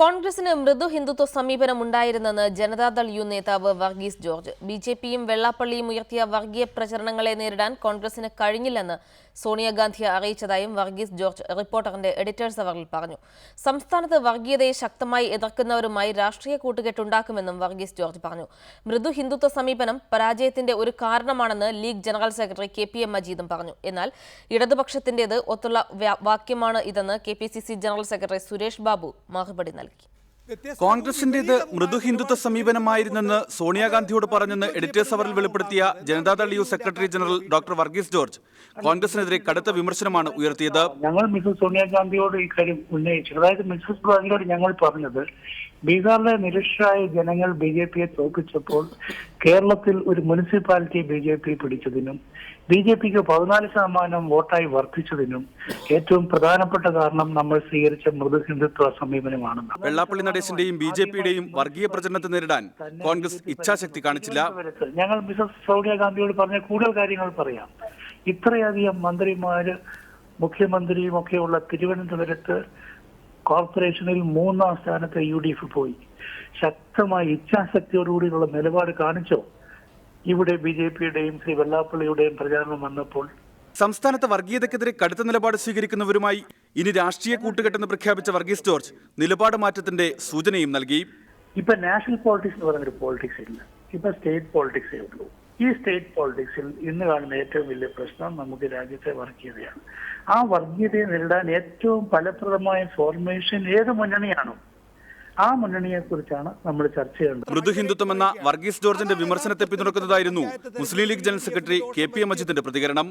കോൺഗ്രസിന് മൃദു ഹിന്ദുത്വ സമീപനമുണ്ടായിരുന്നെന്ന് ജനതാദൾ യു നേതാവ് വർഗീസ് ജോർജ്. ബിജെപിയും വെള്ളാപ്പള്ളിയും ഉയർത്തിയ വർഗീയ പ്രചരണങ്ങളെ നേരിടാൻ കോൺഗ്രസിന് കഴിഞ്ഞില്ലെന്ന് സോണിയാഗാന്ധിയെ അറിയിച്ചതായും വർഗീസ് ജോർജ് റിപ്പോർട്ടറിന്റെ എഡിറ്റേഴ്സ് അവറിൽ പറഞ്ഞു. സംസ്ഥാനത്ത് വർഗീയതയെ ശക്തമായി എതിർക്കുന്നവരുമായി രാഷ്ട്രീയ കൂട്ടുകെട്ടുണ്ടാക്കുമെന്നും വർഗീസ് ജോർജ് പറഞ്ഞു. മൃദു ഹിന്ദുത്വ സമീപനം പരാജയത്തിന്റെ ഒരു കാരണമാണെന്ന് ലീഗ് ജനറൽ സെക്രട്ടറി KPM മജീദും പറഞ്ഞു. എന്നാൽ ഇടതുപക്ഷത്തിന്റേത് ഒത്തുള്ള വാക്യമാണ് ഇതെന്ന് KPCC general secretary Suresh Babu മറുപടി നൽകി. കോൺഗ്രസിന്റേത് മൃദു ഹിന്ദുത്വ സമീപനമായിരുന്നെന്ന് സോണിയാഗാന്ധിയോട് പറഞ്ഞെന്ന് എഡിറ്റേഴ്സ് അവറിൽ വെളിപ്പെടുത്തിയ Janata Dal U secretary general doctor Varghese George കോൺഗ്രസിനെതിരെ കടുത്ത വിമർശനമാണ് ഉയർത്തിയത്. ഞങ്ങൾ മിസസ് സോണിയാഗാന്ധിയോട് ഇക്കാര്യം ഉന്നയിച്ചത്, അതായത് മിസസ് ഗാന്ധിയോട് ഞങ്ങൾ പറഞ്ഞത്, ബീഹാറിലെ നിരക്ഷരായ ജനങ്ങൾ BJPയെ തോൽപ്പിച്ചപ്പോൾ കേരളത്തിൽ ഒരു മുനിസിപ്പാലിറ്റി BJP പിടിച്ചതിനും BJPക്ക് 14% വോട്ടായി വർദ്ധിച്ചതിനും ഏറ്റവും പ്രധാനപ്പെട്ട കാരണം നമ്മൾ സ്വീകരിച്ച മൃദു ഹിന്ദുത്വ സമീപനമാണെന്ന്. വെള്ളാപ്പള്ളി നടേശന്റെയും BJPയുടെയും വർഗീയ പ്രചരണത്തെ നേരിടാൻ കോൺഗ്രസ് ഇച്ഛാശക്തി കാണിച്ചില്ല. ഞങ്ങൾ മിസസ് സോണിയാഗാന്ധിയോട് പറഞ്ഞ കൂടുതൽ കാര്യങ്ങൾ പറയാം. ഇത്രയധികം മന്ത്രിമാര് മുഖ്യമന്ത്രിയും ഒക്കെയുള്ള തിരുവനന്തപുരത്ത് കോർപ്പറേഷനിൽ 3ാം സ്ഥാനത്ത് UDF പോയി. ശക്തമായ ഇച്ഛാശക്തിയോടുകൂടിയുള്ള നിലപാട് കാണിച്ചോ ഇവിടെ BJPയുടെയും ശ്രീ വെള്ളാപ്പള്ളിയുടെയും പ്രചാരണം വന്നപ്പോൾ? സംസ്ഥാനത്ത് വർഗീയതയ്ക്കെതിരെ കടുത്ത നിലപാട് സ്വീകരിക്കുന്നവരുമായി ഇനി രാഷ്ട്രീയ കൂട്ടുകെട്ടെന്ന് പ്രഖ്യാപിച്ച വർഗീസ് ജോർജ് നിലപാട് മാറ്റത്തിന്റെ സൂചനയും നൽകി. ഇപ്പൊ നാഷണൽ പോളിറ്റിക്സ് എന്ന് പറയുന്നൊരു പോളിറ്റിക്സ് ഇല്ല, ഇപ്പൊ സ്റ്റേറ്റ് പോളിറ്റിക്സേ ഉള്ളൂ. ഈ സ്റ്റേറ്റ് പോളിറ്റിക്സിൽ ഇന്ന് കാണുന്ന ഏറ്റവും വലിയ പ്രശ്നം നമുക്ക് രാജ്യത്തെ വർഗീയതയാണ്. ആ വർഗീയതയെ നേരിടാൻ ഏറ്റവും ഫലപ്രദമായ ഫോർമേഷൻ ഏത് മുന്നണിയാണോ ആ മുന്നണിയെ കുറിച്ചാണ് നമ്മൾ ചർച്ച ചെയ്യേണ്ടത്. മൃദു ഹിന്ദുത്വം എന്ന വർഗീസ് ജോർജിന്റെ വിമർശനത്തെ പിന്തുണക്കുന്നതായിരുന്നു മുസ്ലിം ലീഗ് ജനറൽ സെക്രട്ടറി KPM മജീദിന്റെ പ്രതികരണം.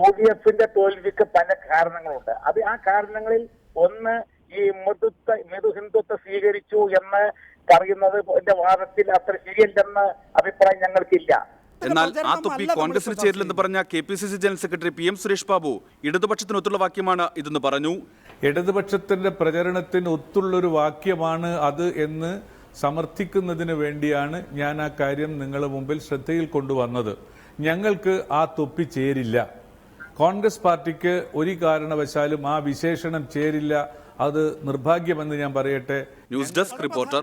UDFന്റെ തോൽവിക്ക് പല കാരണങ്ങളുണ്ട്. അത് ആ കാരണങ്ങളിൽ ഒന്ന് ഈ മൃദു ഹിന്ദുത്വം സ്വീകരിച്ചു എന്ന് പറയുന്നത് എന്റെ വാദത്തിൽ അത്ര ശരിയല്ലെന്ന അഭിപ്രായം ഞങ്ങൾക്കില്ല. എന്നാൽ ആ തൊപ്പി കോൺഗ്രസിന് ചേരില്ലെന്ന് പറഞ്ഞ KPCC general secretary PM Suresh Babu ഇടതുപക്ഷത്തിനൊത്തുള്ള വാക്യമാണ് ഇതെന്ന് പറഞ്ഞു. ഇടതുപക്ഷത്തിന്റെ പ്രചരണത്തിന് ഒത്തുള്ളൊരു വാക്യമാണ് അത് എന്ന് സമർത്ഥിക്കുന്നതിന് വേണ്ടിയാണ് ഞാൻ ആ കാര്യം നിങ്ങളുടെ മുമ്പിൽ ശ്രദ്ധയിൽ കൊണ്ടുവന്നത്. ഞങ്ങൾക്ക് ആ തൊപ്പി ചേരില്ല. കോൺഗ്രസ് പാർട്ടിക്ക് ഒരു കാരണവശാലും ആ വിശേഷണം ചേരില്ല. അത് നിർഭാഗ്യമെന്ന് ഞാൻ പറയട്ടെ. News desk reporter.